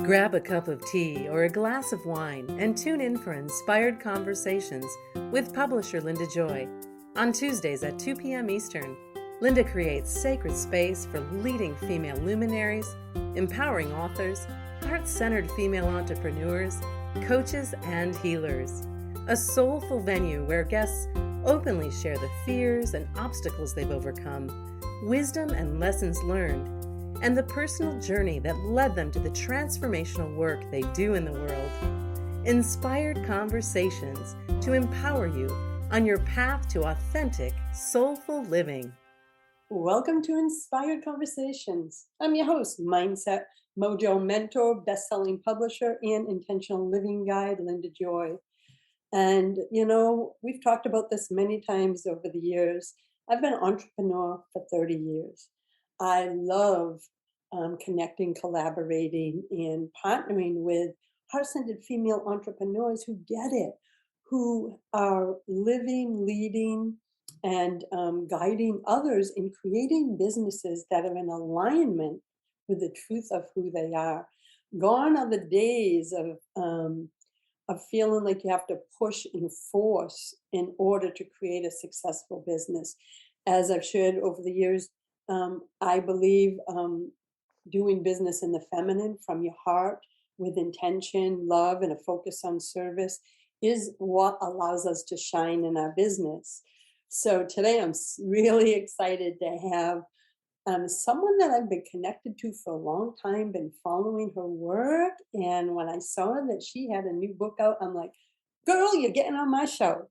Grab a cup of tea or a glass of wine and tune in for Inspired Conversations with publisher Linda Joy. On Tuesdays at 2 p.m. Eastern, Linda creates sacred space for leading female luminaries, empowering authors, heart-centered female entrepreneurs, coaches, and healers. A soulful venue where guests openly share the fears and obstacles they've overcome, wisdom and lessons learned, and the personal journey that led them to the transformational work they do in the world. Inspired Conversations to empower you on your path to authentic, soulful living. Welcome to Inspired Conversations. I'm your host, Mindset Mojo mentor, best-selling publisher, and intentional living guide, Linda Joy. And, we've talked about this many times over the years. I've been an entrepreneur for 30 years. I love connecting, collaborating, and partnering with heart-centered female entrepreneurs who get it, who are living, leading, and guiding others in creating businesses that are in alignment with the truth of who they are. Gone are the days of feeling like you have to push and force in order to create a successful business. As I've shared over the years, I believe doing business in the feminine from your heart with intention, love, and a focus on service is what allows us to shine in our business. So today I'm really excited to have someone that I've been connected to for a long time, been following her work. And when I saw that she had a new book out, I'm like, girl, you're getting on my show.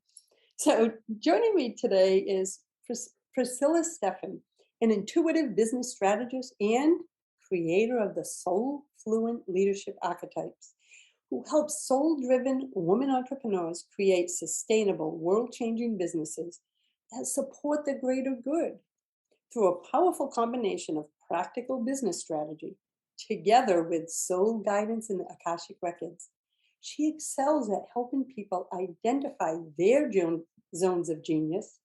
So joining me today is Priscilla Stephan, an intuitive business strategist and creator of the Soulfluent Leadership Archetypes, who helps soul-driven women entrepreneurs create sustainable, world-changing businesses that support the greater good through a powerful combination of practical business strategy together with soul guidance in the Akashic Records. She excels at helping people identify their zones of genius,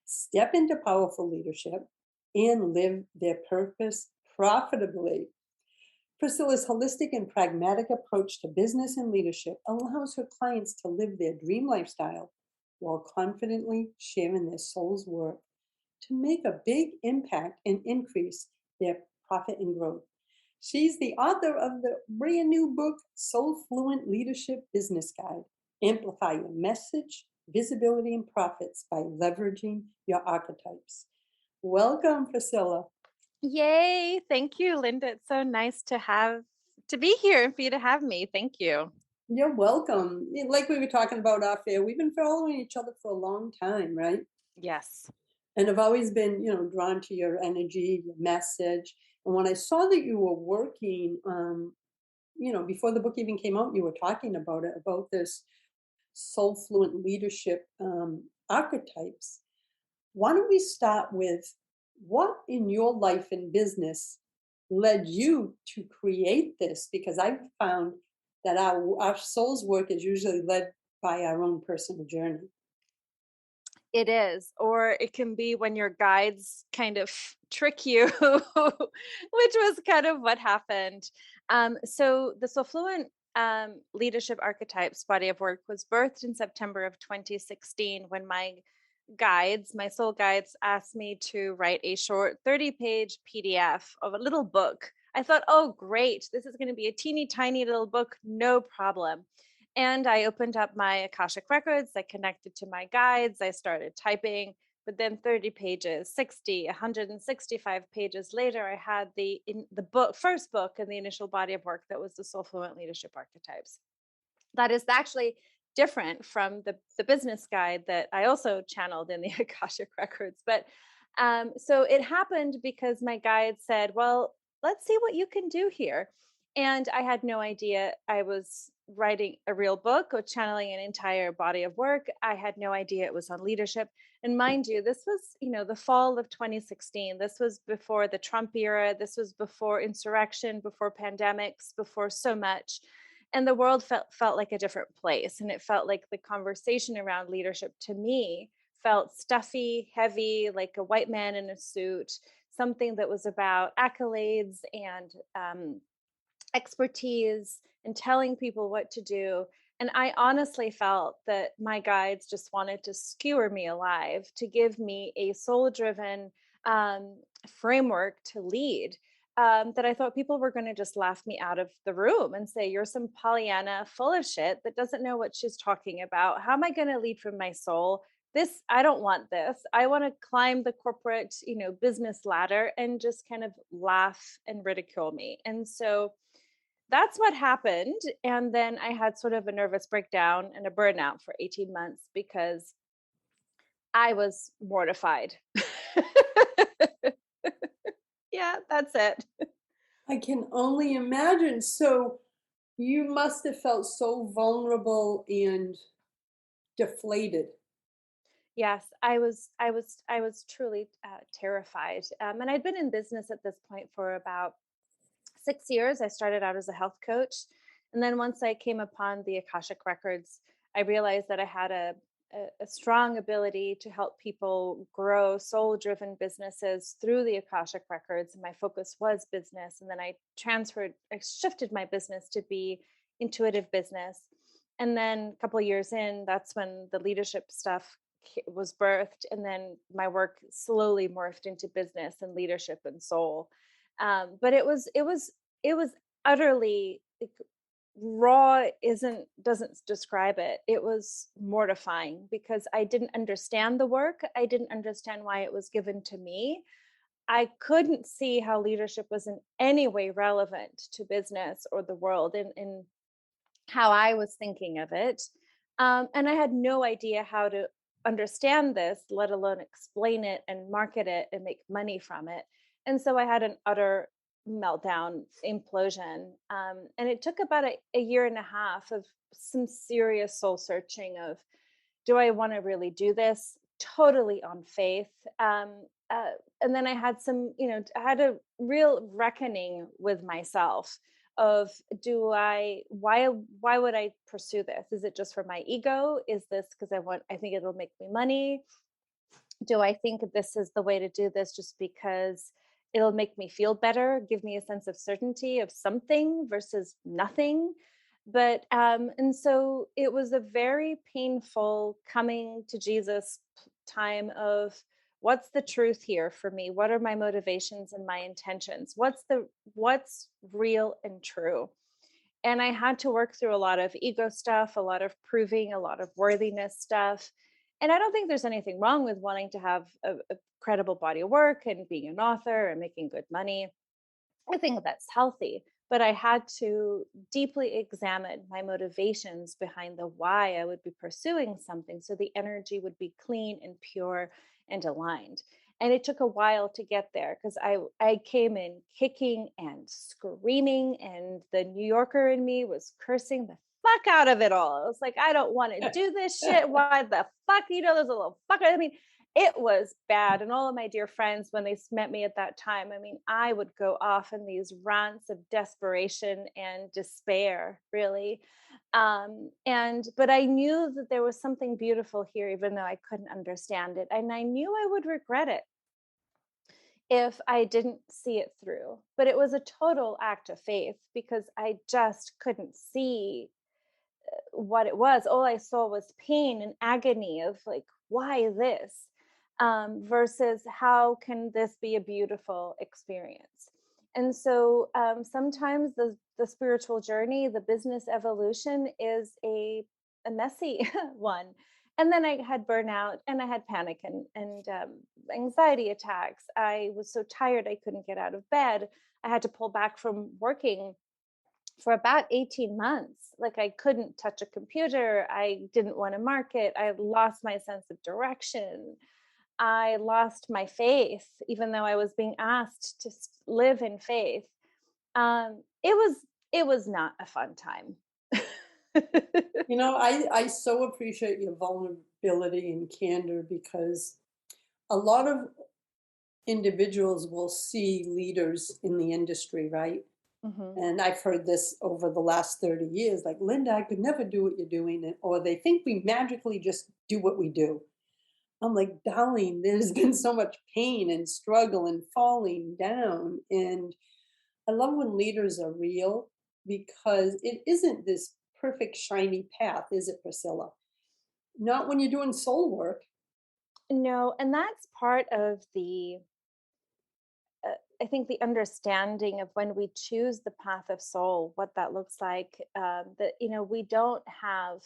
step into powerful leadership, and live their purpose profitably. Priscilla's holistic and pragmatic approach to business and leadership allows her clients to live their dream lifestyle while confidently sharing their soul's work to make a big impact and increase their profit and growth. She's the author of the brand new book, Soulfluent Leadership Business Guide. Amplify your message, visibility, and profits by leveraging your archetypes. Welcome, Priscilla. Yay. Thank you, Linda. It's so nice to be here and for you to have me. Thank you. You're welcome. Like we were talking about off air, we've been following each other for a long time, right? Yes. And I've always been, drawn to your energy, your message. And when I saw that you were working, before the book even came out, you were talking about it, about this Soulfluent Leadership Archetypes. Why don't we start with what in your life and business led you to create this? Because I've found that our soul's work is usually led by our own personal journey. It is, or it can be when your guides kind of trick you, which was kind of what happened. So the Soulfluent Leadership Archetypes body of work was birthed in September of 2016 when my soul guides, asked me to write a short 30-page PDF of a little book. I thought, oh, great. This is going to be a teeny tiny little book. No problem. And I opened up my Akashic Records. I connected to my guides. I started typing, but then 30 pages, 60, 165 pages later, I had the first book in the initial body of work that was the Soulfluent Leadership Archetypes. That is actually different from the business guide that I also channeled in the Akashic Records. But so it happened because my guide said, well, let's see what you can do here. And I had no idea I was writing a real book or channeling an entire body of work. I had no idea it was on leadership. And mind you, this was, the fall of 2016. This was before the Trump era. This was before insurrection, before pandemics, before so much. And the world felt like a different place. And it felt like the conversation around leadership to me felt stuffy, heavy, like a white man in a suit, something that was about accolades and expertise and telling people what to do. And I honestly felt that my guides just wanted to skewer me alive, to give me a soul driven framework to lead. That I thought people were going to just laugh me out of the room and say, "You're some Pollyanna full of shit that doesn't know what she's talking about. How am I going to lead from my soul? This, I don't want this. I want to climb the corporate, business ladder," and just kind of laugh and ridicule me. And so that's what happened. And then I had sort of a nervous breakdown and a burnout for 18 months because I was mortified. Yeah, that's it. I can only imagine. So you must have felt so vulnerable and deflated. Yes, I was truly terrified. And I'd been in business at this point for about 6 years. I started out as a health coach. And then once I came upon the Akashic Records, I realized that I had a strong ability to help people grow soul driven businesses through the Akashic Records. And my focus was business. And then I shifted my business to be intuitive business. And then a couple of years in, that's when the leadership stuff was birthed. And then my work slowly morphed into business and leadership and soul. But it was utterly like, raw doesn't describe it. It was mortifying because I didn't understand the work. I didn't understand why it was given to me. I couldn't see how leadership was in any way relevant to business or the world in how I was thinking of it. And I had no idea how to understand this, let alone explain it and market it and make money from it. And so I had an utter meltdown, implosion. And it took about a year and a half of some serious soul searching of, do I want to really do this? Totally on faith. And then I had I had a real reckoning with myself of, why would I pursue this? Is it just for my ego? Is this because I think it'll make me money? Do I think this is the way to do this just because it'll make me feel better, give me a sense of certainty of something versus nothing? But and so it was a very painful coming to Jesus time of, what's the truth here for me? What are my motivations and my intentions? What's real and true? And I had to work through a lot of ego stuff, a lot of proving, a lot of worthiness stuff. And I don't think there's anything wrong with wanting to have a credible body of work and being an author and making good money. I think that's healthy. But I had to deeply examine my motivations behind the why I would be pursuing something so the energy would be clean and pure and aligned. And it took a while to get there because I came in kicking and screaming, and the New Yorker in me was cursing the fuck out of it all. I was like, I don't want to do this shit. Why the fuck? There's a little fucker. I mean, it was bad. And all of my dear friends, when they met me at that time, I mean, I would go off in these rants of desperation and despair, really. But I knew that there was something beautiful here, even though I couldn't understand it. And I knew I would regret it if I didn't see it through. But it was a total act of faith because I just couldn't see what it was. All I saw was pain and agony of like, why this? Versus how can this be a beautiful experience? And so sometimes the spiritual journey, the business evolution is a messy one. And then I had burnout and I had panic and anxiety attacks. I was so tired I couldn't get out of bed. I had to pull back from working for about 18 months. Like I couldn't touch a computer. I didn't want to market. I lost my sense of direction. I lost my faith, even though I was being asked to live in faith. It was not a fun time. I so appreciate your vulnerability and candor because a lot of individuals will see leaders in the industry, right? Mm-hmm. And I've heard this over the last 30 years, like, Linda, I could never do what you're doing. Or they think we magically just do what we do. I'm like, darling, there's been so much pain and struggle and falling down. And I love when leaders are real because it isn't this perfect shiny path, is it, Priscilla? Not when you're doing soul work. No, and that's part of I think the understanding of when we choose the path of soul, what that looks like, that, we don't have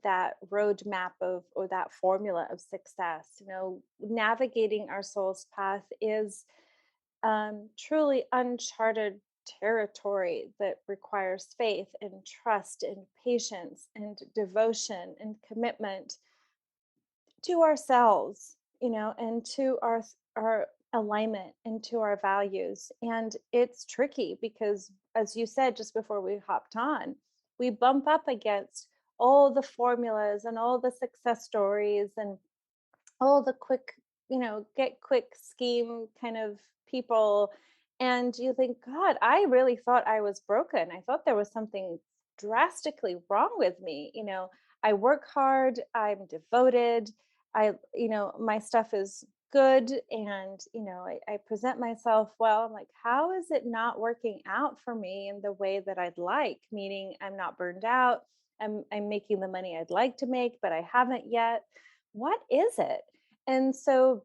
that roadmap or that formula of success. Navigating our soul's path is truly uncharted territory that requires faith and trust and patience and devotion and commitment to ourselves, and to our alignment and to our values. And it's tricky because, as you said just before we hopped on, we bump up against all the formulas and all the success stories and all the quick, get quick scheme kind of people. And you think, God, I really thought I was broken. I thought there was something drastically wrong with me. I work hard, I'm devoted, my stuff is good, and I present myself well. I'm like, how is it not working out for me in the way that I'd like? Meaning I'm not burned out, I'm making the money I'd like to make, but I haven't yet. What is it? And so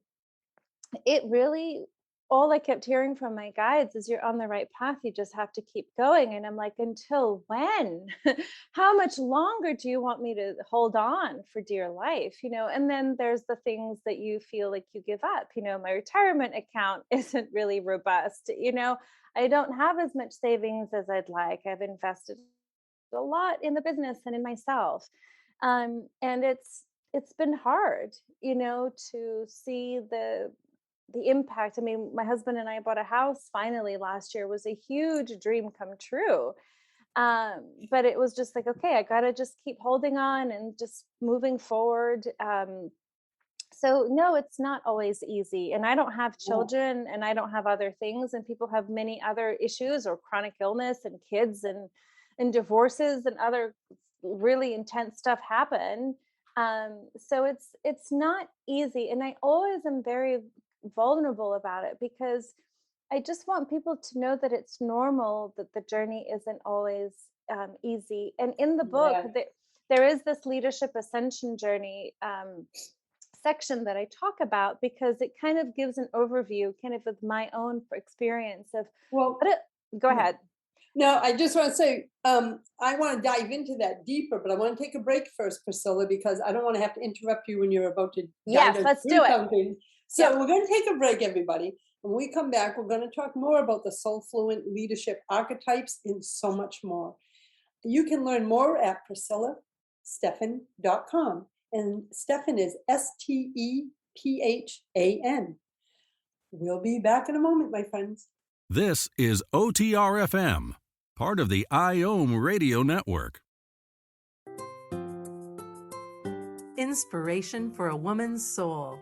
it really, all I kept hearing from my guides is, you're on the right path, you just have to keep going. And I'm like, until when? How much longer do you want me to hold on for dear life? And then there's the things that you feel like you give up. My retirement account isn't really robust. I don't have as much savings as I'd like. I've invested a lot in the business and in myself. And it's been hard, to see the impact. I mean, my husband and I bought a house finally last year. It was a huge dream come true. But it was just like, okay, I got to just keep holding on and just moving forward. So no, it's not always easy. And I don't have children and I don't have other things. And people have many other issues or chronic illness and kids and divorces and other really intense stuff happen. So it's not easy. And I always am very vulnerable about it, because I just want people to know that it's normal, that the journey isn't always easy. And in the book, there is this leadership ascension journey section that I talk about, because it kind of gives an overview kind of my own experience of, go ahead. No, I just want to say, I want to dive into that deeper, but I want to take a break first, Priscilla, because I don't want to have to interrupt you when you're about to let's do something. So we're going to take a break, everybody. When we come back, we're going to talk more about the Soulfluent Leadership Archetypes and so much more. You can learn more at PriscillaStefan.com. And Stefan is STEPHAN. We'll be back in a moment, my friends. This is OTR-FM, part of the IOM Radio Network. Inspiration for a Woman's Soul.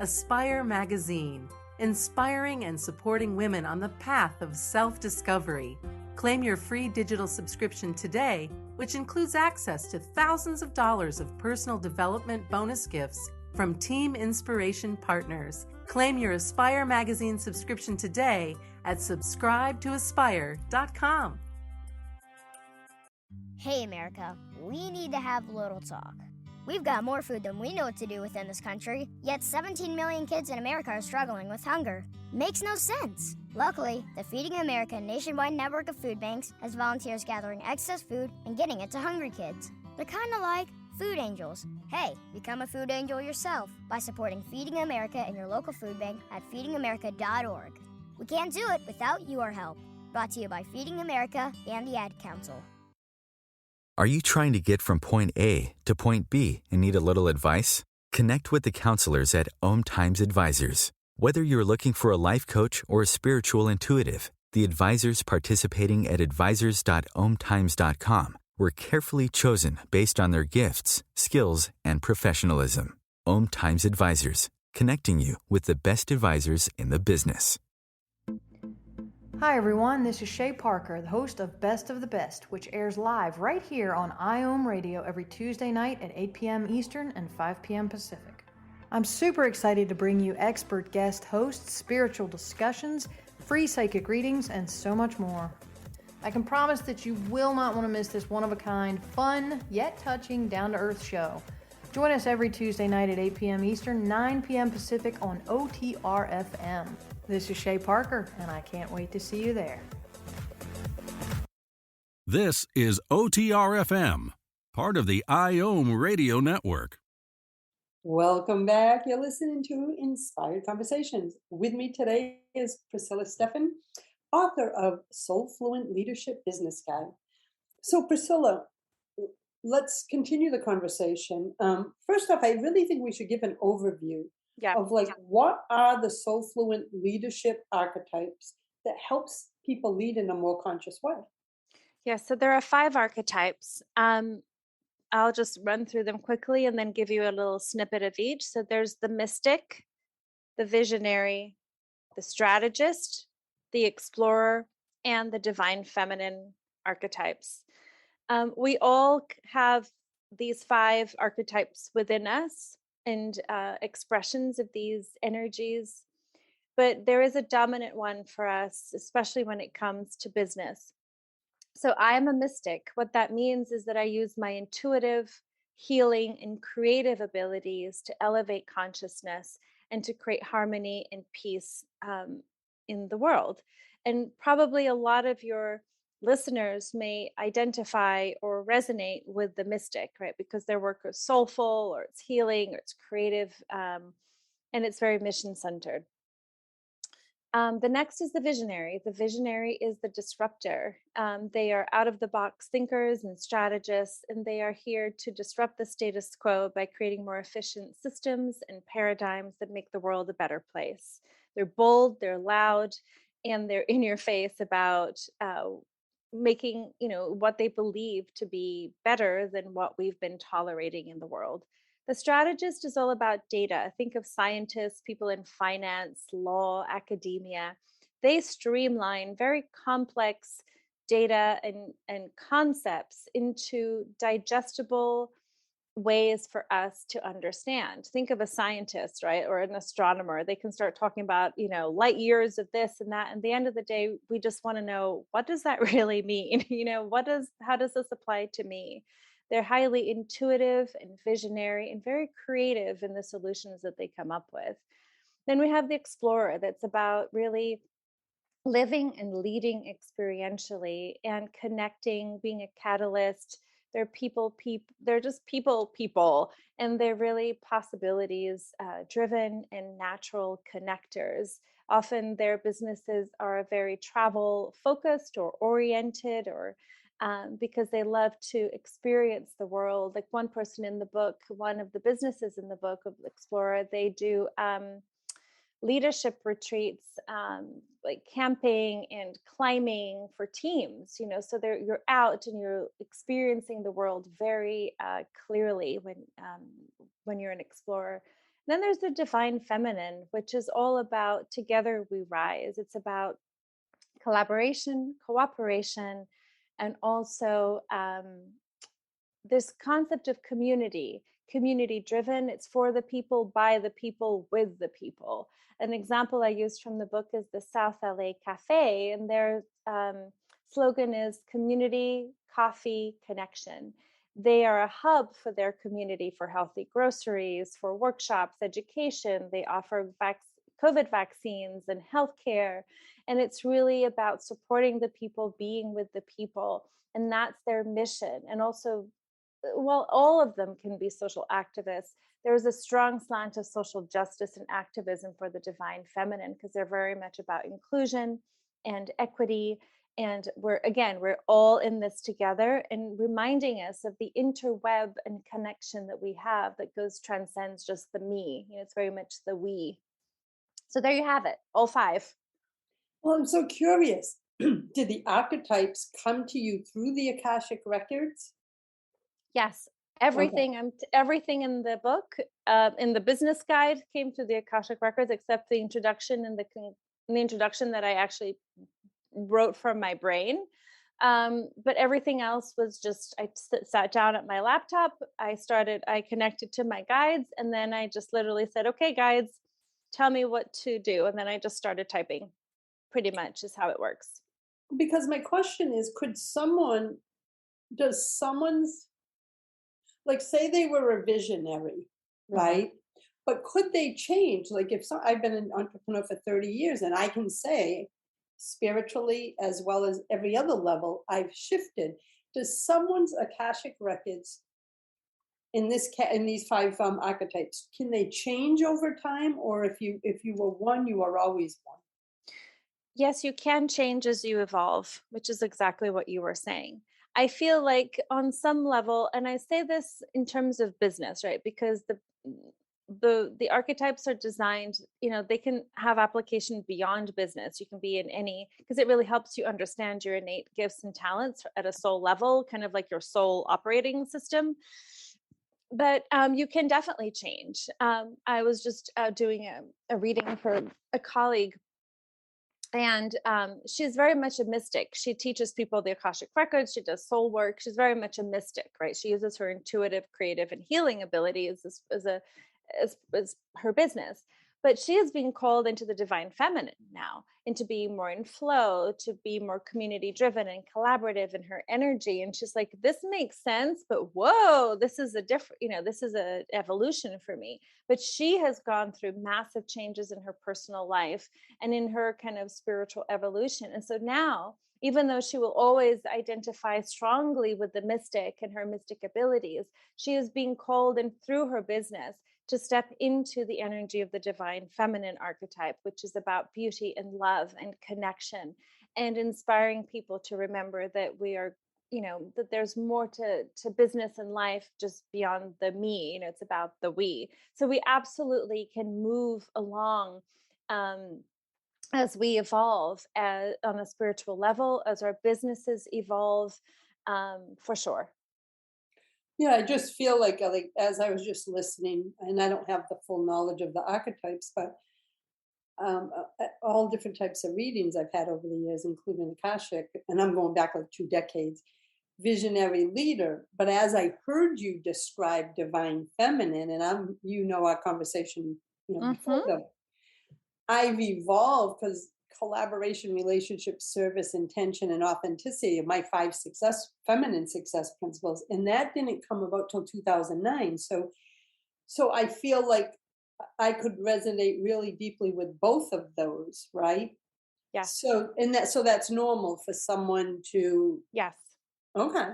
Aspire Magazine, inspiring and supporting women on the path of self-discovery. Claim your free digital subscription today, which includes access to thousands of dollars of personal development bonus gifts from Team Inspiration partners. Claim your Aspire Magazine subscription today at subscribetoaspire.com. Hey America, we need to have a little talk. We've got more food than we know what to do with in this country, yet 17 million kids in America are struggling with hunger. Makes no sense. Luckily, the Feeding America nationwide network of food banks has volunteers gathering excess food and getting it to hungry kids. They're kind of like food angels. Hey, become a food angel yourself by supporting Feeding America in your local food bank at feedingamerica.org. We can't do it without your help. Brought to you by Feeding America and the Ad Council. Are you trying to get from point A to point B and need a little advice? Connect with the counselors at OMTimes Advisors. Whether you're looking for a life coach or a spiritual intuitive, the advisors participating at advisors.omtimes.com were carefully chosen based on their gifts, skills, and professionalism. OMTimes Advisors, connecting you with the best advisors in the business. Hi everyone, this is Shay Parker, the host of Best of the Best, which airs live right here on IOM Radio every Tuesday night at 8 p.m. Eastern and 5 p.m. Pacific. I'm super excited to bring you expert guest hosts, spiritual discussions, free psychic readings, and so much more. I can promise that you will not want to miss this one-of-a-kind, fun, yet touching, down-to-earth show. Join us every Tuesday night at 8 p.m. Eastern, 9 p.m. Pacific on OTRFM. This is Shay Parker, and I can't wait to see you there. This is OTRFM, part of the IOM Radio Network. Welcome back. You're listening to Inspired Conversations. With me today is Priscilla Stephan, author of Soulfluent Leadership Business Guide. So Priscilla, let's continue the conversation. First off, I really think we should give an overview of what are the Soulfluent leadership archetypes that helps people lead in a more conscious way? Yeah, so there are 5 archetypes. I'll just run through them quickly and then give you a little snippet of each. So there's the mystic, the visionary, the strategist, the explorer, and the divine feminine archetypes. We all have these 5 archetypes within us and expressions of these energies, but there is a dominant one for us, especially when it comes to business. So I am a mystic. What that means is that I use my intuitive, healing, and creative abilities to elevate consciousness and to create harmony and peace in the world. And probably a lot of your listeners may identify or resonate with the mystic, right? Because their work is soulful, or it's healing, or it's creative, and it's very mission-centered. The next is the visionary. The visionary is the disruptor. They are out-of-the-box thinkers and strategists, and they are here to disrupt the status quo by creating more efficient systems and paradigms that make the world a better place. They're bold, they're loud, and they're in your face about making, what they believe to be better than what we've been tolerating in the world. The strategist is all about data. Think of scientists, people in finance, law, academia. They streamline very complex data and concepts into digestible ways for us to understand. Think of a scientist, right? Or an astronomer. They can start talking about, light years of this and that. And at the end of the day, we just want to know, what does that really mean? How does this apply to me? They're highly intuitive and visionary and very creative in the solutions that they come up with. Then we have the explorer, that's about really living and leading experientially and connecting, being a catalyst. They're they're just people, and they're really possibilities driven and natural connectors. Often their businesses are very travel focused or oriented, or because they love to experience the world. Like one person in the book, one of the businesses in the book of Explorer, they do leadership retreats, like camping and climbing for teams, so you're out and you're experiencing the world very clearly when you're an explorer. Then there's the divine feminine, which is all about together we rise. It's about collaboration, cooperation, and also this concept of community driven. It's for the people, by the people, with the people. An example I used from the book is the South LA Cafe, and their slogan is community, coffee, connection. They are a hub for their community for healthy groceries, for workshops, education. They offer COVID vaccines and healthcare. And it's really about supporting the people, being with the people. And that's their mission. And also, well, all of them can be social activists. There's a strong slant of social justice and activism for the divine feminine, because they're very much about inclusion and equity. And we're all in this together, and reminding us of the interweb and connection that we have that transcends just the me. It's very much the we. So there you have it, all 5. Well, I'm so curious. Did the archetypes come to you through the Akashic Records? Yes, everything. Everything in the book, in the business guide, came through the Akashic Records, except the introduction and the introduction that I actually wrote from my brain. But everything else was just, I sat down at my laptop. I connected to my guides, and then I just literally said, "Okay, guides, tell me what to do," and then I just started typing. Pretty much is how it works. because my question is, does someone's, like, say they were a visionary, right? But could they change? Like, I've been an entrepreneur for 30 years, and I can say, spiritually as well as every other level, I've shifted. Does someone's Akashic Records in these five archetypes, can they change over time, or if you were one, you are always one? Yes, you can change as you evolve, which is exactly what you were saying. I feel like on some level, and I say this in terms of business, right? Because the archetypes are designed, they can have application beyond business. You can be in any, because it really helps you understand your innate gifts and talents at a soul level, kind of like your soul operating system. But you can definitely change. I was just doing a reading for a colleague, and she's very much a mystic. She teaches people the Akashic Records. She does soul work. She's very much a mystic, right? She uses her intuitive, creative, and healing abilities as her business. But she is being called into the divine feminine now, into being more in flow, to be more community driven and collaborative in her energy. And she's like, this makes sense, but whoa, this is a different, this is an evolution for me. But she has gone through massive changes in her personal life and in her kind of spiritual evolution. And so now, even though she will always identify strongly with the mystic and her mystic abilities, she is being called in through her business to step into the energy of the divine feminine archetype, which is about beauty and love and connection, and inspiring people to remember that we are, that there's more to business and life just beyond the me. It's about the we. So we absolutely can move along as we evolve on a spiritual level, as our businesses evolve, for sure. Yeah, I just feel like as I was just listening, and I don't have the full knowledge of the archetypes, but all different types of readings I've had over the years, including Akashic, and I'm going back like 2 decades, visionary leader. But as I heard you describe divine feminine, and our conversation, before I've evolved, because collaboration, relationship, service, intention, and authenticity are my 5 feminine success principles. And that didn't come about till 2009. So I feel like I could resonate really deeply with both of those, right? Yeah. So that's normal for someone to. Yes. Okay.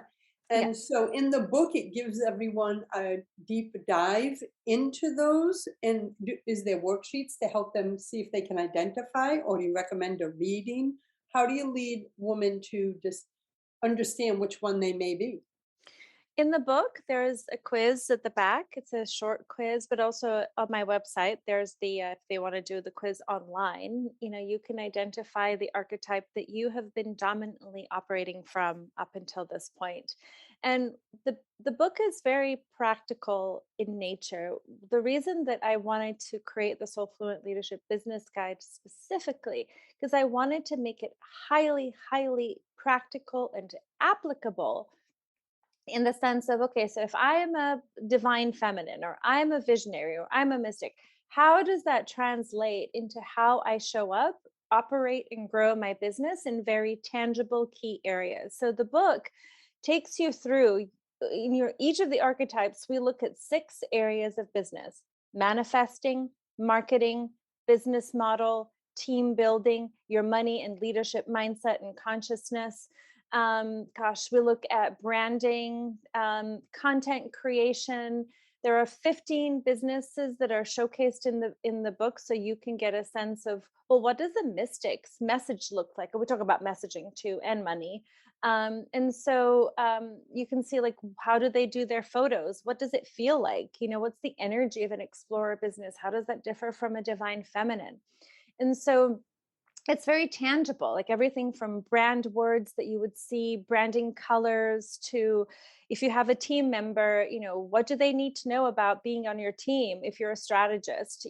And so in the book, it gives everyone a deep dive into those. And is there worksheets to help them see if they can identify, or do you recommend a reading? How do you lead women to just understand which one they may be? In the book, there's a quiz at the back. It's a short quiz, but also on my website, there's if they want to do the quiz online, you can identify the archetype that you have been dominantly operating from up until this point. And the book is very practical in nature. The reason that I wanted to create the Soulfluent Leadership Business Guide specifically, because I wanted to make it highly, highly practical and applicable, in the sense of, okay, so if I am a divine feminine, or I'm a visionary, or I'm a mystic, how does that translate into how I show up, operate, and grow my business in very tangible key areas? So the book takes you through, in each of the archetypes, we look at 6 areas of business: manifesting, marketing, business model, team building, your money and leadership mindset and consciousness. We look at branding, content creation. There are 15 businesses that are showcased in the book, so you can get a sense of, well, what does a mystic's message look like? And we talk about messaging too, and money. And so you can see, like, how do they do their photos? What does it feel like? What's the energy of an explorer business? How does that differ from a divine feminine? And so it's very tangible, like everything from brand words that you would see, branding colors, to if you have a team member, what do they need to know about being on your team? If you're a strategist,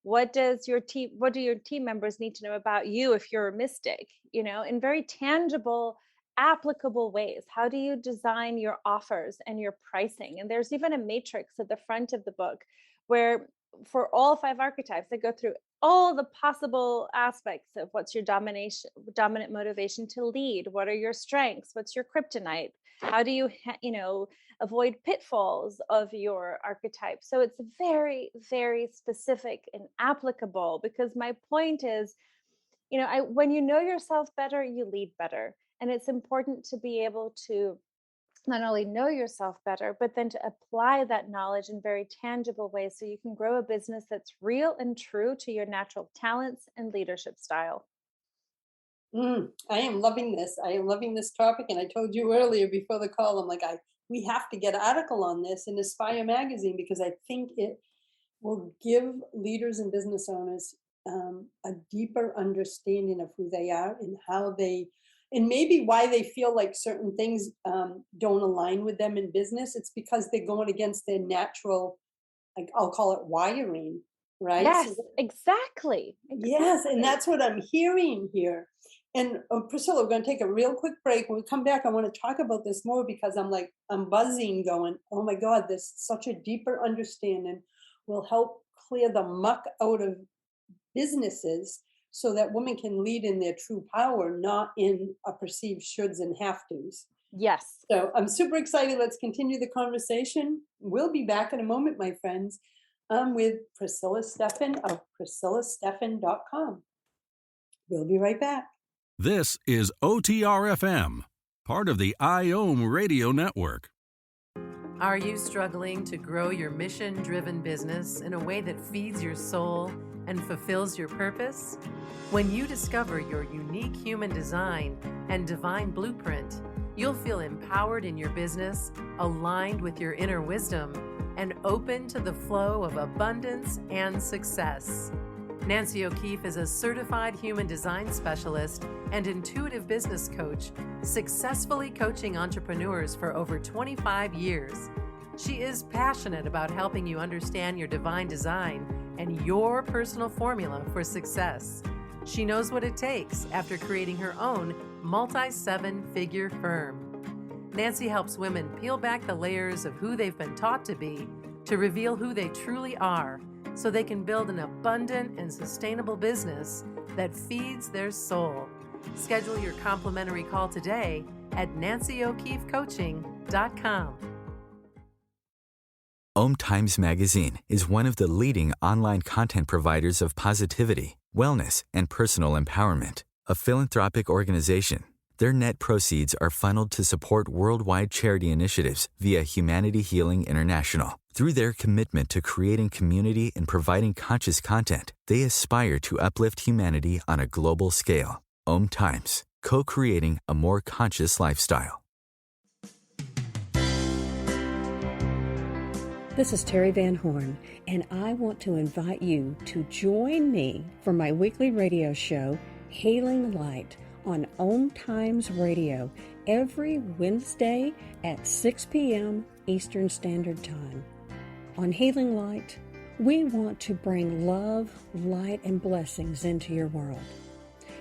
what do your team members need to know about you if you're a mystic, in very tangible, applicable ways? How do you design your offers and your pricing? And there's even a matrix at the front of the book where, for all 5 archetypes, I go through all the possible aspects of what's your dominant motivation to lead. What are your strengths? What's your kryptonite? How do you, avoid pitfalls of your archetype? So it's very, very specific and applicable, because my point is, when you know yourself better, you lead better. And it's important to be able to not only know yourself better, but then to apply that knowledge in very tangible ways so you can grow a business that's real and true to your natural talents and leadership style. I am loving this. I am loving this topic. And I told you earlier before the call, I'm like, we have to get an article on this in Aspire magazine, because I think it will give leaders and business owners a deeper understanding of who they are and how they, and maybe why they feel like certain things don't align with them in business. It's because they're going against their natural, like I'll call it wiring, right? Yes, exactly. Yes, and that's what I'm hearing here. And Priscilla, we're going to take a real quick break. When we come back, I want to talk about this more, because I'm buzzing going, oh my God, there's such a deeper understanding will help clear the muck out of businesses so that women can lead in their true power, not in a perceived shoulds and have tos. Yes. So I'm super excited. Let's continue the conversation. We'll be back in a moment, my friends. I'm with Priscilla Stephan of PriscillaStefan.com. We'll be right back. This is OTRFM, part of the IOM radio network. Are you struggling to grow your mission-driven business in a way that feeds your soul and fulfills your purpose? When you discover your unique human design and divine blueprint, you'll feel empowered in your business, aligned with your inner wisdom, and open to the flow of abundance and success. Nancy O'Keefe is a certified human design specialist and intuitive business coach, successfully coaching entrepreneurs for over 25 years. She is passionate about helping you understand your divine design and your personal formula for success. She knows what it takes after creating her own multi-7-figure firm. Nancy helps women peel back the layers of who they've been taught to be to reveal who they truly are, so they can build an abundant and sustainable business that feeds their soul. Schedule your complimentary call today at nancyokeefecoaching.com. OMTimes Magazine is one of the leading online content providers of positivity, wellness, and personal empowerment. A philanthropic organization, their net proceeds are funneled to support worldwide charity initiatives via Humanity Healing International. Through their commitment to creating community and providing conscious content, they aspire to uplift humanity on a global scale. OMTimes, co-creating a more conscious lifestyle. This is Terry Van Horn, and I want to invite you to join me for my weekly radio show, Hailing Light, on OMTimes Radio, every Wednesday at 6 p.m. Eastern Standard Time. On Hailing Light, we want to bring love, light, and blessings into your world.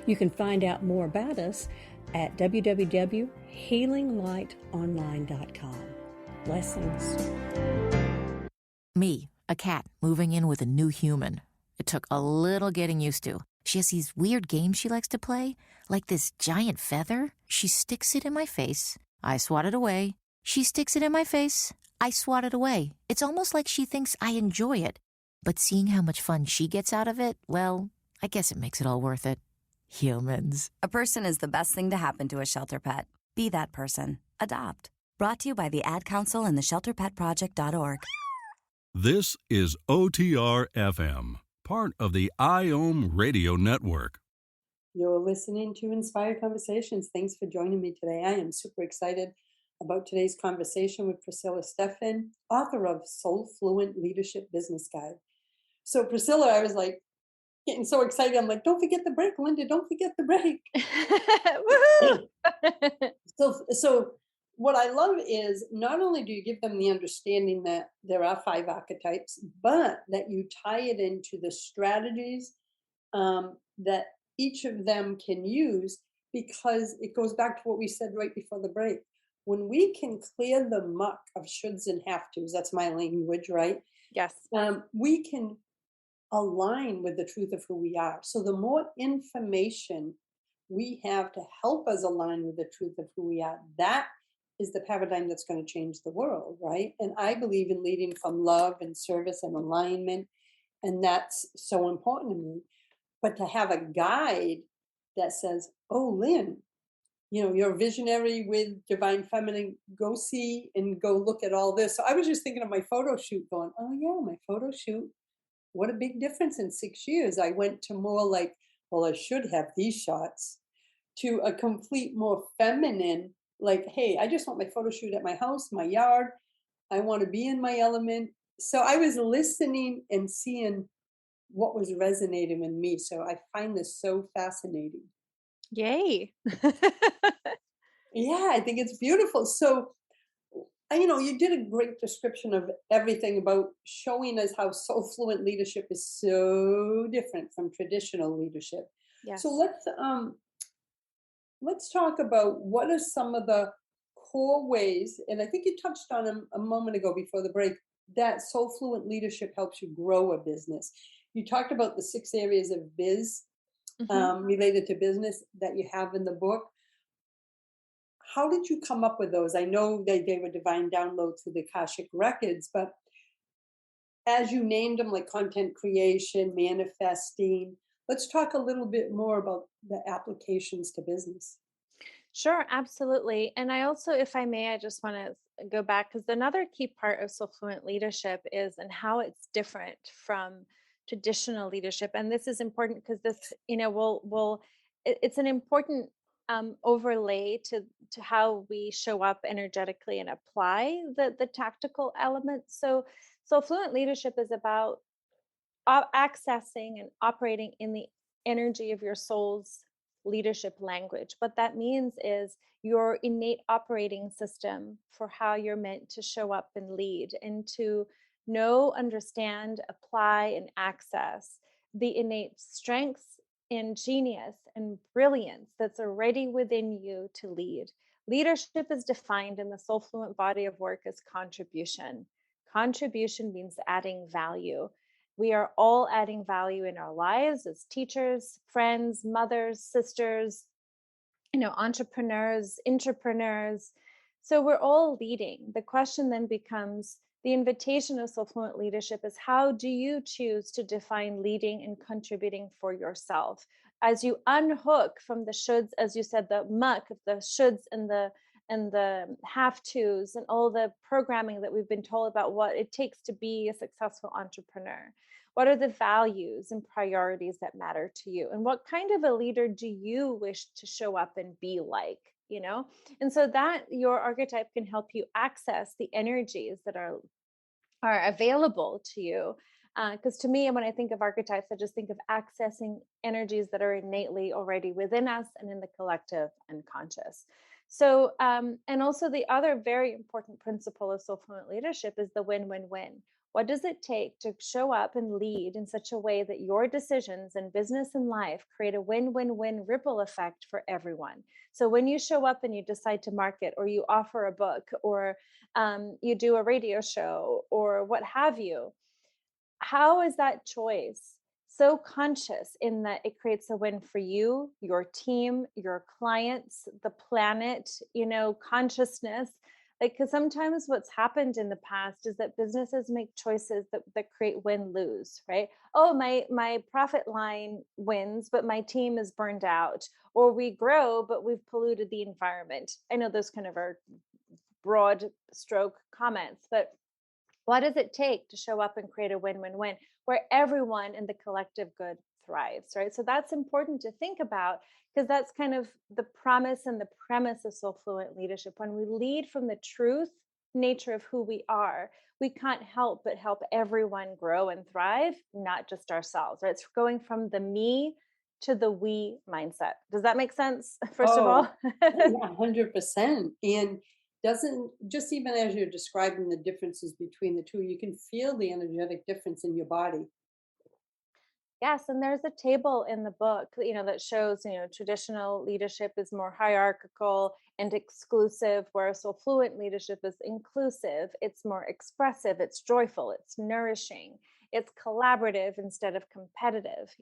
You can find out more about us at www.healinglightonline.com. Blessings. Me, a cat moving in with a new human. It took a little getting used to. She has these weird games she likes to play, like this giant feather. She sticks it in my face. I swat it away. She sticks it in my face. I swat it away. It's almost like she thinks I enjoy it. But seeing how much fun she gets out of it, well, I guess it makes it all worth it. Humans. A person is the best thing to happen to a shelter pet. Be that person. Adopt. Brought to you by the Ad Council and the ShelterPetProject.org. This is OTRFM, part of the IOM radio network. You're listening to Inspired Conversations. Thanks for joining me today. I am super excited about today's conversation with Priscilla Stefan, author of Soulfluent Leadership Business Guide. So Priscilla, I was like getting so excited. I'm like, don't forget the break, Linda, don't forget the break. Woohoo! So what I love is not only do you give them the understanding that there are 5 archetypes, but that you tie it into the strategies that each of them can use, because it goes back to what we said right before the break. When we can clear the muck of shoulds and have tos, that's my language, right? Yes. We can align with the truth of who we are. So the more information we have to help us align with the truth of who we are, that is the paradigm that's going to change the world, right? And I believe in leading from love and service and alignment, and that's so important to me. But to have a guide that says, oh, Lynn, you're a visionary with Divine Feminine, go see and go look at all this. So I was just thinking of my photo shoot going, oh yeah, my photo shoot. What a big difference in 6 years. I went to more like, well, I should have these shots, to a complete more feminine, like, hey, I just want my photo shoot at my house, my yard. I want to be in my element. So I was listening and seeing what was resonating with me. So I find this so fascinating. Yay. Yeah, I think it's beautiful. So, you did a great description of everything about showing us how Soulfluent leadership is so different from traditional leadership. Yes. So let's talk about what are some of the core ways, and I think you touched on them a moment ago before the break, that Soulfluent leadership helps you grow a business. You talked about the 6 areas of biz related to business that you have in the book. How did you come up with those? I know they were divine downloads through the Akashic Records, but as you named them, like content creation, manifesting, let's talk a little bit more about the applications to business. Sure, absolutely. And I also, if I may, I just want to go back, because another key part of Soulfluent leadership is and how it's different from traditional leadership. And this is important because this, it's an important overlay to how we show up energetically and apply the tactical elements. So Soulfluent leadership is about accessing and operating in the energy of your soul's leadership language. What that means is your innate operating system for how you're meant to show up and lead, and to know, understand, apply, and access the innate strengths and genius and brilliance that's already within you to lead. Leadership is defined in the Soulfluent body of work as contribution. Contribution means adding value. We are all adding value in our lives as teachers, friends, mothers, sisters, entrepreneurs, intrapreneurs. So we're all leading. The question then becomes, the invitation of Soulfluent leadership is, how do you choose to define leading and contributing for yourself? As you unhook from the shoulds, as you said, the muck of the shoulds and the have-tos and all the programming that we've been told about what it takes to be a successful entrepreneur. What are the values and priorities that matter to you? And what kind of a leader do you wish to show up and be like? And so that your archetype can help you access the energies that are available to you. Because to me, when I think of archetypes, I just think of accessing energies that are innately already within us and in the collective and conscious. So, and also the other very important principle of Soulfluent leadership is the win-win-win. What does it take to show up and lead in such a way that your decisions in business and life create a win-win-win ripple effect for everyone? So when you show up and you decide to market, or you offer a book, or you do a radio show, or what have you, how is that choice so conscious in that it creates a win for you, your team, your clients, the planet, consciousness? Because sometimes what's happened in the past is that businesses make choices that create win-lose, right? Oh, my profit line wins, but my team is burned out. Or we grow, but we've polluted the environment. I know those kind of are broad stroke comments, but what does it take to show up and create a win-win-win where everyone in the collective good thrives, right? So that's important to think about, because that's kind of the promise and the premise of Soulfluent leadership. When we lead from the truth nature of who we are, we can't help but help everyone grow and thrive, not just ourselves, right? It's going from the me to the we mindset. Does that make sense, first of all? 100%. And doesn't, just even as you're describing the differences between the two, you can feel the energetic difference in your body. Yes, and there's a table in the book, that shows, traditional leadership is more hierarchical and exclusive, whereas Soulfluent leadership is inclusive. It's more expressive, it's joyful, it's nourishing. It's collaborative instead of competitive,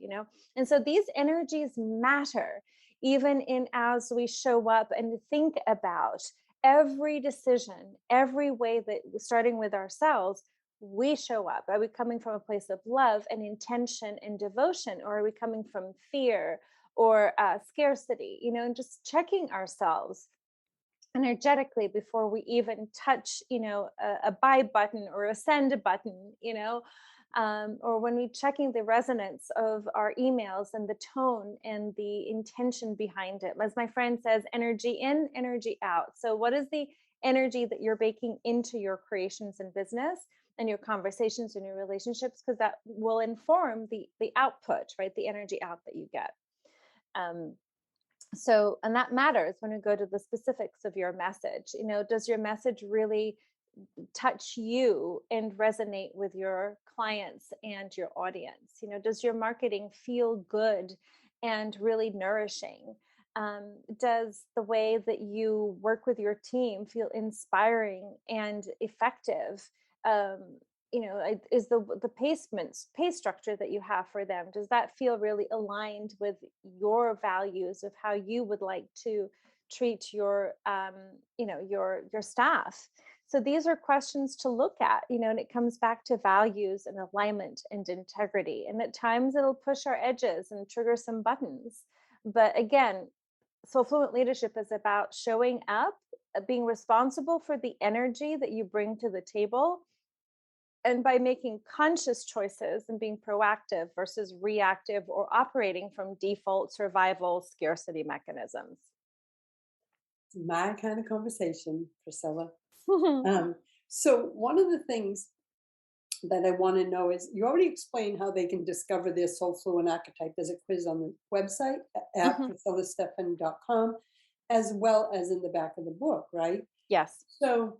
And so these energies matter even in as we show up and think about every decision, every way that, starting with ourselves, we show up. Are we coming from a place of love and intention and devotion, or are we coming from fear or scarcity? And just checking ourselves energetically before we even touch, a buy button or a send button, or when we checking the resonance of our emails and the tone and the intention behind it. As my friend says, energy in, energy out. So what is the energy that you're baking into your creations and business and your conversations and your relationships? Because that will inform the output, right? The energy out that you get. So, and that matters when we go to the specifics of your message. Does your message really touch you and resonate with your clients and your audience? Does your marketing feel good and really nourishing? Does the way that you work with your team feel inspiring and effective? Is the pay structure that you have for them, does that feel really aligned with your values of how you would like to treat your your staff? So these are questions to look at, and it comes back to values and alignment and integrity. And at times it'll push our edges and trigger some buttons. But again, Soulfluent leadership is about showing up, being responsible for the energy that you bring to the table, and by making conscious choices and being proactive versus reactive or operating from default survival scarcity mechanisms. It's my kind of conversation, Priscilla. So one of the things that I want to know is, you already explained how they can discover their Soulfluent archetype. There's a quiz on the website at priscillastefan.com, as well as in the back of the book, right? Yes. So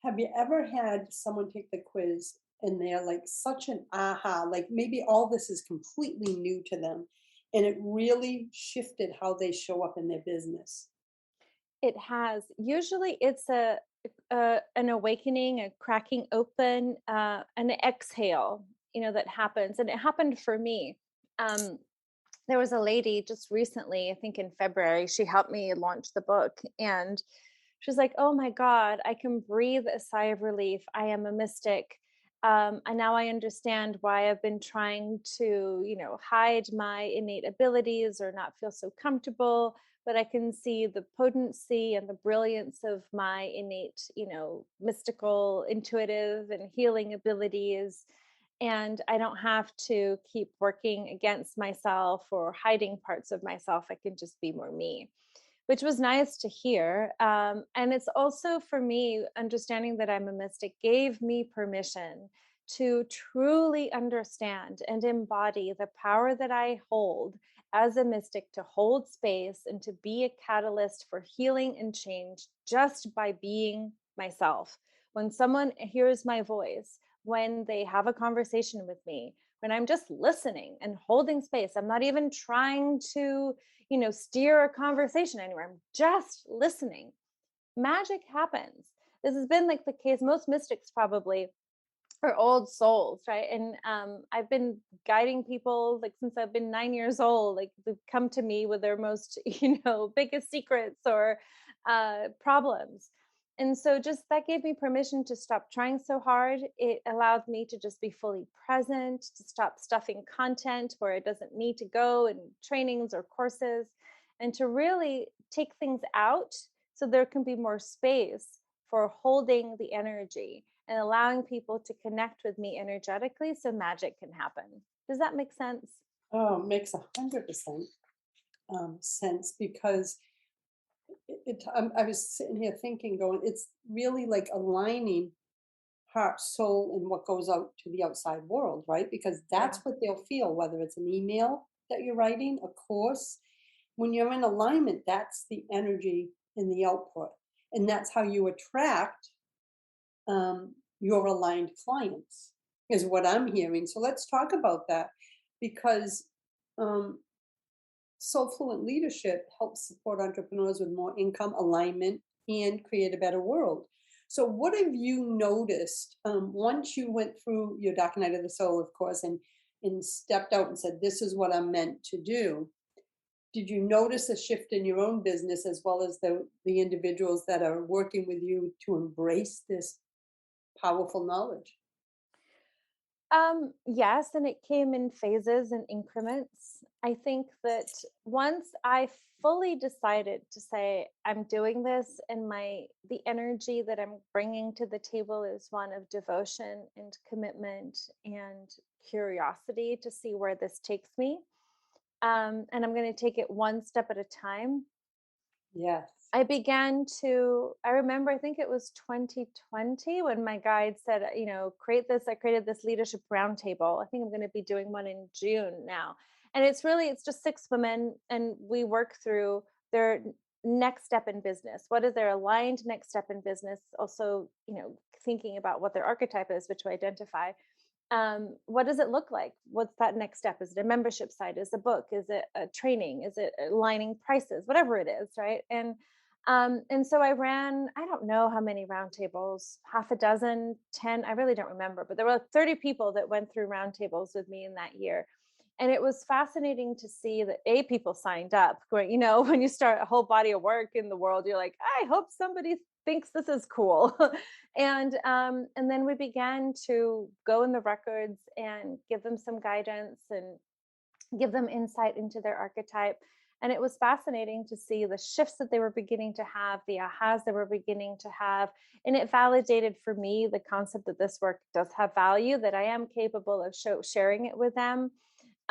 have you ever had someone take the quiz and they're like such an aha, like maybe all this is completely new to them and it really shifted how they show up in their business? It has. Usually it's an awakening, a cracking open, an exhale, that happens. And it happened for me. There was a lady just recently, I think in February, she helped me launch the book, and she's like, oh my God, I can breathe a sigh of relief. I am a mystic. And now I understand why I've been trying to, hide my innate abilities or not feel so comfortable, but I can see the potency and the brilliance of my innate, mystical, intuitive and healing abilities. And I don't have to keep working against myself or hiding parts of myself. I can just be more me, which was nice to hear. And it's also, for me, understanding that I'm a mystic gave me permission to truly understand and embody the power that I hold as a mystic, to hold space and to be a catalyst for healing and change just by being myself. When someone hears my voice, when they have a conversation with me, when I'm just listening and holding space, I'm not even trying to, steer a conversation anywhere. I'm just listening. Magic happens. This has been like the case. Most mystics probably are old souls, right? And I've been guiding people like since I've been 9 years old. Like they've come to me with their most, biggest secrets or problems. And so just that gave me permission to stop trying so hard. It allowed me to just be fully present, to stop stuffing content where it doesn't need to go in trainings or courses, and to really take things out so there can be more space for holding the energy and allowing people to connect with me energetically so magic can happen. Does that make sense? Oh, it makes 100% sense, because I was sitting here thinking, going, it's really like aligning heart, soul, and what goes out to the outside world, right? Because that's what they'll feel, whether it's an email that you're writing, a course. When you're in alignment, that's the energy in the output. And that's how you attract your aligned clients, is what I'm hearing. So let's talk about that, because Soulfluent Leadership helps support entrepreneurs with more income, alignment, and create a better world. So what have you noticed once you went through your Dark Night of the Soul, of course, and stepped out and said, this is what I'm meant to do? Did you notice a shift in your own business as well as the individuals that are working with you to embrace this powerful knowledge? Yes, and it came in phases and increments. I think that once I fully decided to say I'm doing this, and the energy that I'm bringing to the table is one of devotion and commitment and curiosity to see where this takes me. And I'm going to take it one step at a time. Yes. I remember, I think it was 2020 when my guide said, create this. I created this leadership roundtable. I think I'm going to be doing one in June now. And it's just 6 women, and we work through their next step in business. What is their aligned next step in business? Also, thinking about what their archetype is, which we identify. What does it look like? What's that next step? Is it a membership site? Is it a book? Is it a training? Is it aligning prices? Whatever it is, right? And so I ran, I don't know how many roundtables, half a dozen, 10, I really don't remember, but there were 30 people that went through roundtables with me in that year. And it was fascinating to see that people signed up. When you start a whole body of work in the world, you're like, I hope somebody thinks this is cool. And then we began to go in the records and give them some guidance and give them insight into their archetype. And it was fascinating to see the shifts that they were beginning to have, the ahas they were beginning to have. And it validated for me the concept that this work does have value, that I am capable of sharing it with them.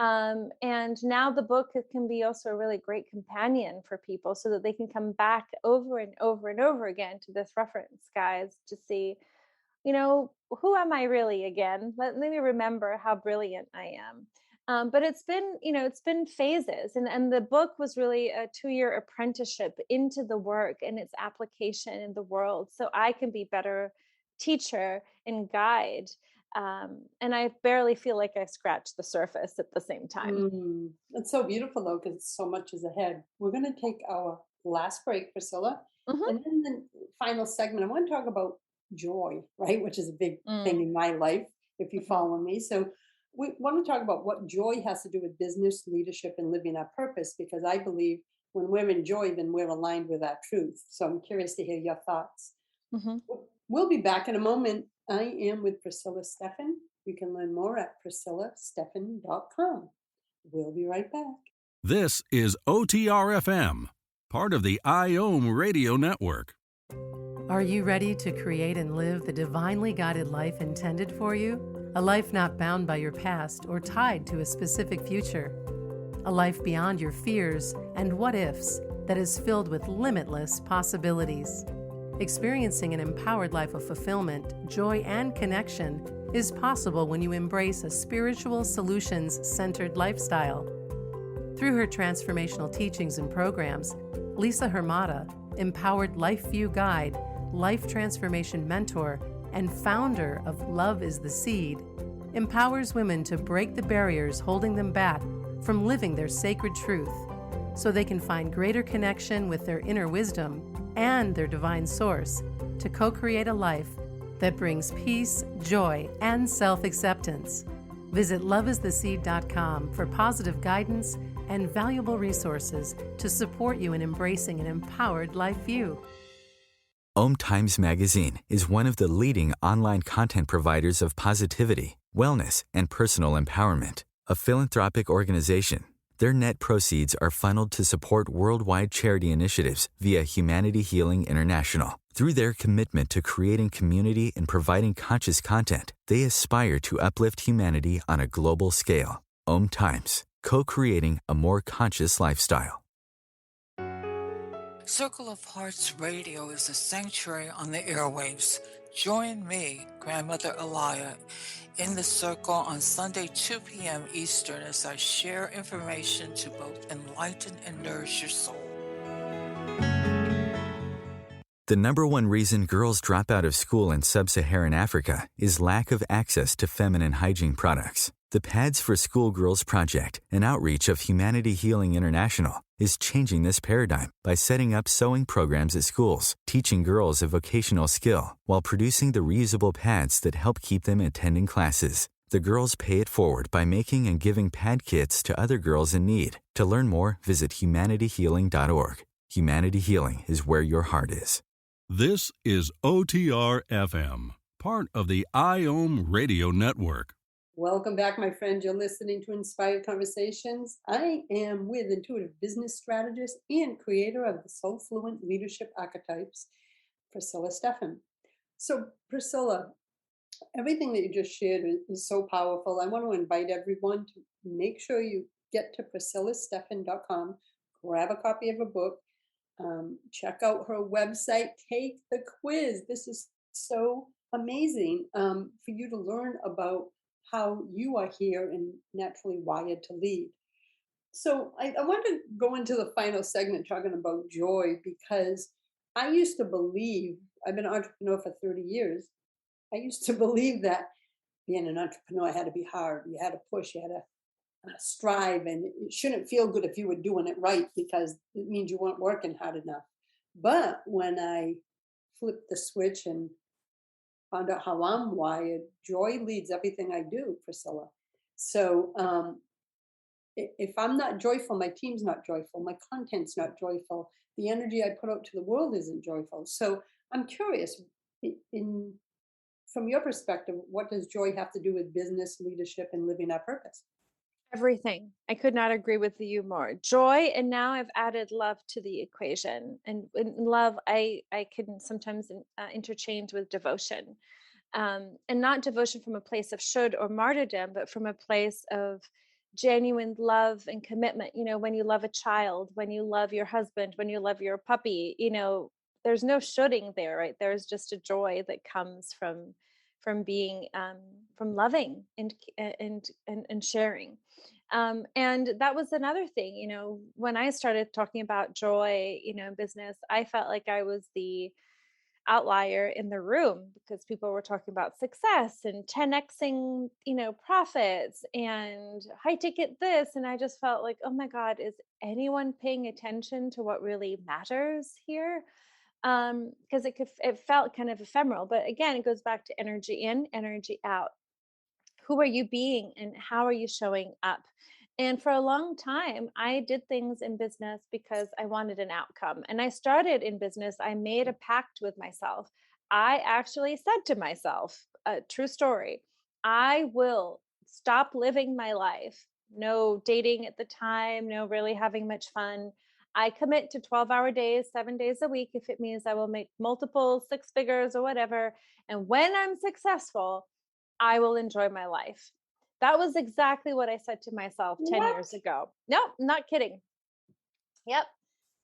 And now the book can be also a really great companion for people so that they can come back over and over and over again to this reference, guys, to see, who am I really again? Let me remember how brilliant I am. But it's been phases, and the book was really a 2-year apprenticeship into the work and its application in the world, so I can be better teacher and guide. And I barely feel like I scratched the surface at the same time. It's so beautiful though, because so much is ahead. We're going to take our last break, Priscilla, and then the final segment, I want to talk about joy, right? Which is a big thing in my life, if you follow me. So we want to talk about what joy has to do with business, leadership, and living our purpose, because I believe when we're in joy, then we're aligned with our truth. So I'm curious to hear your thoughts. We'll be back in a moment. I am with Priscilla Stefan. You can learn more at priscillastefan.com. We'll be right back. This is OTRFM, part of the IOM radio network. Are you ready to create and live the divinely guided life intended for you? A life not bound by your past or tied to a specific future. A life beyond your fears and what-ifs that is filled with limitless possibilities. Experiencing an empowered life of fulfillment, joy, and connection is possible when you embrace a spiritual, solutions-centered lifestyle. Through her transformational teachings and programs, Lisa Hermata, empowered life view guide, life transformation mentor, and founder of Love is the Seed, empowers women to break the barriers holding them back from living their sacred truth so they can find greater connection with their inner wisdom and their divine source to co-create a life that brings peace, joy, and self-acceptance. Visit loveistheseed.com for positive guidance and valuable resources to support you in embracing an empowered life view. OMTimes Magazine is one of the leading online content providers of positivity, wellness, and personal empowerment. A philanthropic organization, their net proceeds are funneled to support worldwide charity initiatives via Humanity Healing International. Through their commitment to creating community and providing conscious content, they aspire to uplift humanity on a global scale. OMTimes, co-creating a more conscious lifestyle. Circle of Hearts Radio is a sanctuary on the airwaves. Join me, Grandmother Elia, in the circle on Sunday, 2 p.m. Eastern, as I share information to both enlighten and nourish your soul. The number one reason girls drop out of school in sub-Saharan Africa is lack of access to feminine hygiene products. The Pads for Schoolgirls Project, an outreach of Humanity Healing International, is changing this paradigm by setting up sewing programs at schools, teaching girls a vocational skill, while producing the reusable pads that help keep them attending classes. The girls pay it forward by making and giving pad kits to other girls in need. To learn more, visit humanityhealing.org. Humanity Healing is where your heart is. This is OTR FM, part of the IOM Radio Network. Welcome back, my friends. You're listening to Inspired Conversations. I am with Intuitive Business Strategist and creator of the Soulfluent Leadership Archetypes, Priscilla Stephan. So, Priscilla, everything that you just shared is so powerful. I want to invite everyone to make sure you get to PriscillaStefan.com, grab a copy of her book, check out her website, take the quiz. This is so amazing for you to learn about how you are here and naturally wired to lead. So I want to go into the final segment talking about joy, because I used to believe, I've been an entrepreneur for 30 years, I used to believe that being an entrepreneur had to be hard. You had to push, you had to strive, and it shouldn't feel good if you were doing it right, because it means you weren't working hard enough. But when I flipped the switch and found out how I'm wired, joy leads everything I do, Priscilla. So if I'm not joyful, my team's not joyful, my content's not joyful, the energy I put out to the world isn't joyful. So I'm curious, from your perspective, what does joy have to do with business, leadership, and living our purpose? Everything. I could not agree with you more. Joy, and now I've added love to the equation. And love, I can sometimes interchange with devotion, and not devotion from a place of should or martyrdom, but from a place of genuine love and commitment. You know, when you love a child, when you love your husband, when you love your puppy, you know, there's no shoulding there, right? There's just a joy that comes from being from loving and sharing. And that was another thing, you know, when I started talking about joy, you know, in business, I felt like I was the outlier in the room, because people were talking about success and 10xing, you know, profits and high ticket this. And I just felt like, oh my God, is anyone paying attention to what really matters here? Because it felt kind of ephemeral. But again, it goes back to energy in, energy out. Who are you being and how are you showing up? And for a long time, I did things in business because I wanted an outcome. And I started in business, I made a pact with myself. I actually said to myself, a true story, I will stop living my life. No dating at the time, no really having much fun. I commit to 12-hour days, 7 days a week, if it means I will make multiple six figures or whatever. And when I'm successful, I will enjoy my life. That was exactly what I said to myself 10 years ago. No, not kidding. Yep.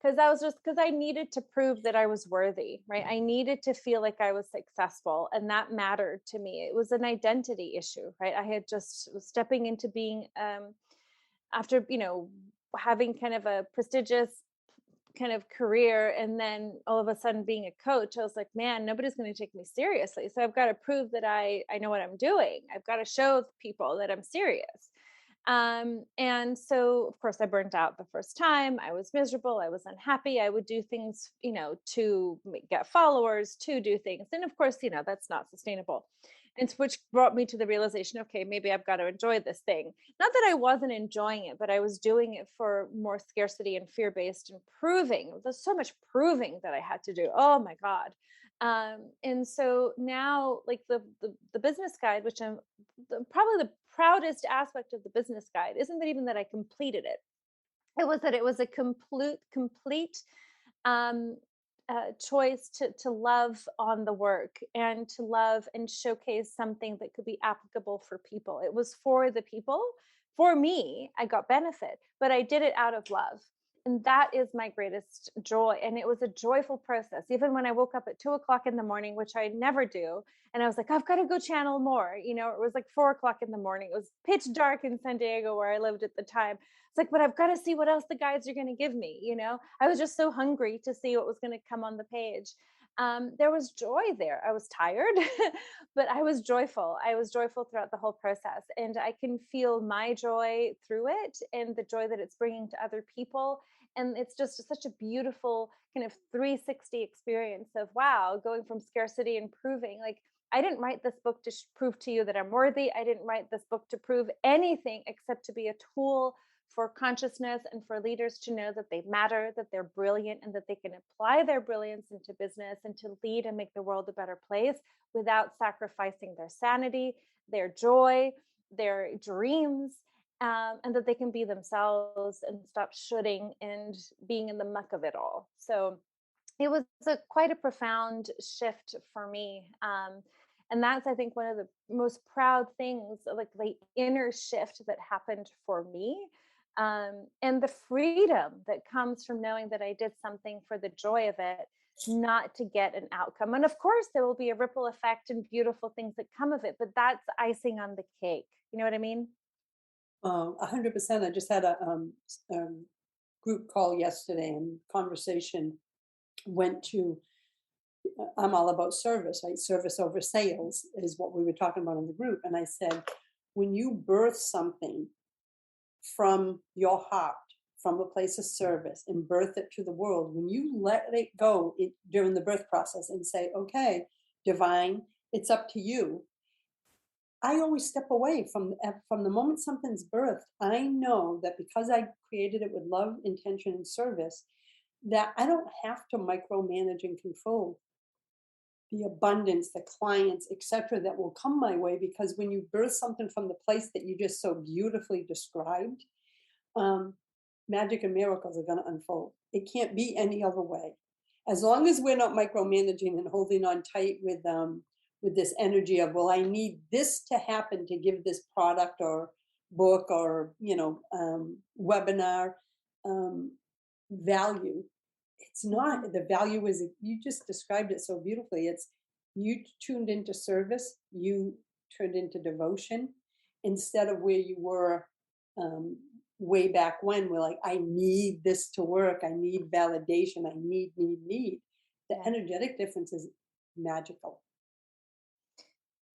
Because I needed to prove that I was worthy, right? I needed to feel like I was successful, and that mattered to me. It was an identity issue, right? I had just was stepping into being, after, you know, having kind of a prestigious kind of career, and then all of a sudden being a coach, I was like, man, nobody's going to take me seriously. So I've got to prove that I know what I'm doing. I've got to show people that I'm serious. And so of course I burnt out the first time. I was miserable. I was unhappy. I would do things, you know, to get followers, to do things. And of course, you know, that's not sustainable. And which brought me to the realization, okay, maybe I've got to enjoy this thing. Not that I wasn't enjoying it, but I was doing it for more scarcity and fear-based and proving. There's so much proving that I had to do. Oh my God. And so now, like the business guide, which I'm probably the proudest aspect of the business guide, isn't that even that I completed it. It was that it was a complete choice to love on the work and to love and showcase something that could be applicable for people. It was for the people. For me, I got benefit, but I did it out of love. And that is my greatest joy. And it was a joyful process. Even when I woke up at 2:00 in the morning, which I never do. And I was like, I've got to go channel more. You know, it was like 4:00 in the morning. It was pitch dark in San Diego where I lived at the time. It's like, but I've got to see what else the guides are going to give me. You know, I was just so hungry to see what was going to come on the page. there was joy there. I was tired, but I was joyful. I was joyful throughout the whole process. And I can feel my joy through it and the joy that it's bringing to other people. And it's just such a beautiful kind of 360 experience of, wow, going from scarcity and proving. Like, I didn't write this book to prove to you that I'm worthy. I didn't write this book to prove anything except to be a tool for consciousness and for leaders to know that they matter, that they're brilliant, and that they can apply their brilliance into business and to lead and make the world a better place without sacrificing their sanity, their joy, their dreams, and that they can be themselves and stop shooting and being in the muck of it all. So it was quite a profound shift for me. And that's, I think, one of the most proud things, like the inner shift that happened for me. And the freedom that comes from knowing that I did something for the joy of it, not to get an outcome. And of course, there will be a ripple effect and beautiful things that come of it, but that's icing on the cake. You know what I mean? 100%. I just had a group call yesterday, and conversation went to, I'm all about service, right? Service over sales is what we were talking about in the group. And I said, when you birth something from your heart, from a place of service, and birth it to the world, when you let it go during the birth process and say, okay, divine, it's up to you. I always step away from the moment something's birthed. I know that because I created it with love, intention, and service, that I don't have to micromanage and control the abundance, the clients, etc., that will come my way. Because when you birth something from the place that you just so beautifully described, magic and miracles are going to unfold. It can't be any other way. As long as we're not micromanaging and holding on tight with this energy of, well, I need this to happen to give this product or book or webinar value. It's not. The value is, you just described it so beautifully. It's you tuned into service, you turned into devotion, instead of where you were way back when, we're like, I need this to work, I need validation, I need. The energetic difference is magical.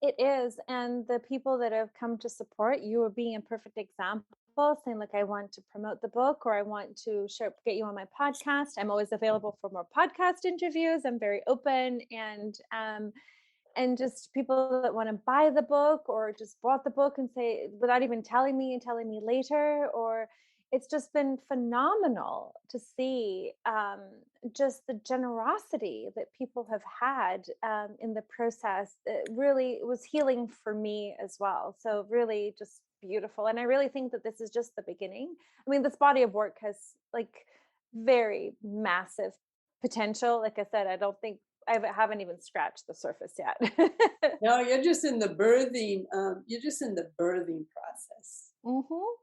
It is. And the people that have come to support you are being a perfect example, saying, like, I want to promote the book, or I want to get you on my podcast. I'm always available for more podcast interviews. I'm very open, and just people that want to buy the book or just bought the book and say, without even telling me and telling me later, or it's just been phenomenal to see just the generosity that people have had in the process. It really was healing for me as well. So really just beautiful. And I really think that this is just the beginning. I mean, this body of work has like very massive potential. Like I said, I don't think I haven't even scratched the surface yet. No, you're just in the birthing. You're just in the birthing process. Mm-hmm.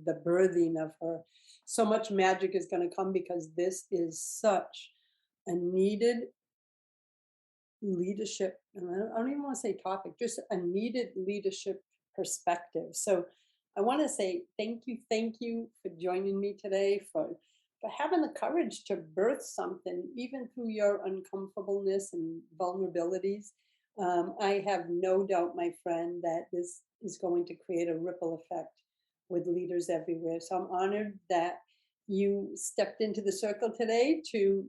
The birthing of her. So much magic is going to come, because this is such a needed leadership. And I don't even want to say topic, just a needed leadership perspective. So I want to say thank you for joining me today, for having the courage to birth something, even through your uncomfortableness and vulnerabilities. I have no doubt, my friend, that this is going to create a ripple effect with leaders everywhere. So I'm honored that you stepped into the circle today to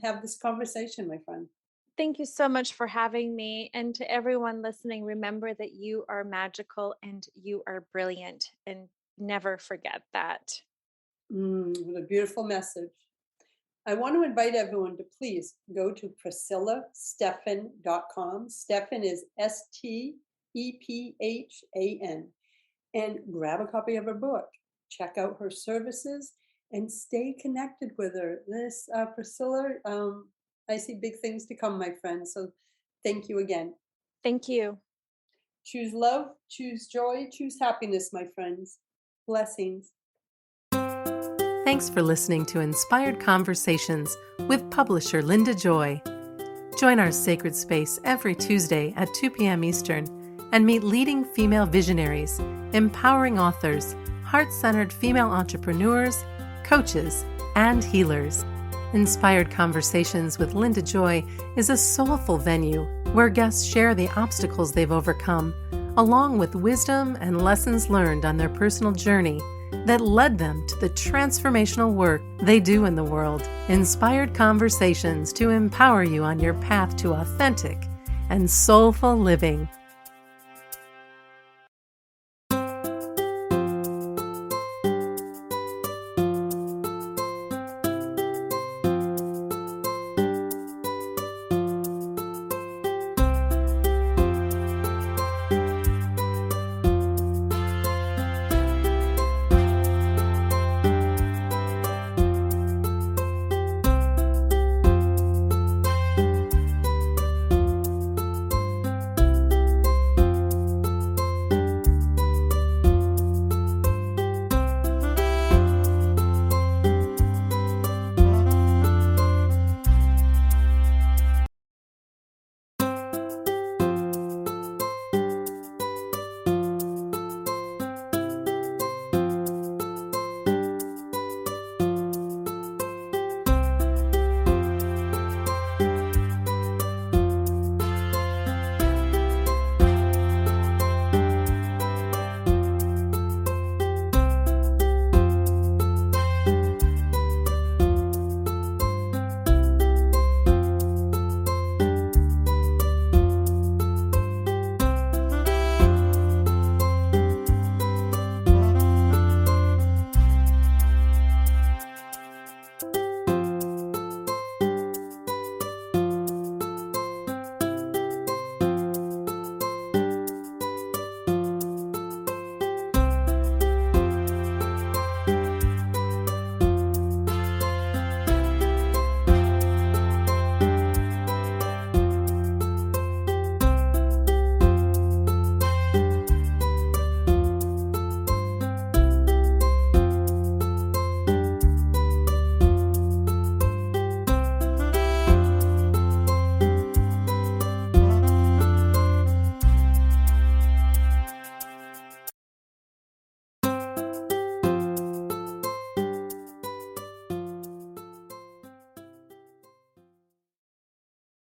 have this conversation, my friend. Thank you so much for having me. And to everyone listening, remember that you are magical and you are brilliant, and never forget that. What a beautiful message. I want to invite everyone to please go to PriscillaStefan.com. Stefan is STEPHAN, and grab a copy of her book. Check out her services and stay connected with her. This Priscilla, I see big things to come, my friend. So thank you again. Thank you. Choose love, choose joy, choose happiness, my friends. Blessings. Thanks for listening to Inspired Conversations with publisher Linda Joy. Join our sacred space every Tuesday at 2 p.m. Eastern and meet leading female visionaries, empowering authors, heart-centered female entrepreneurs, coaches, and healers. Inspired Conversations with Linda Joy is a soulful venue where guests share the obstacles they've overcome, along with wisdom and lessons learned on their personal journey that led them to the transformational work they do in the world. Inspired Conversations to empower you on your path to authentic and soulful living.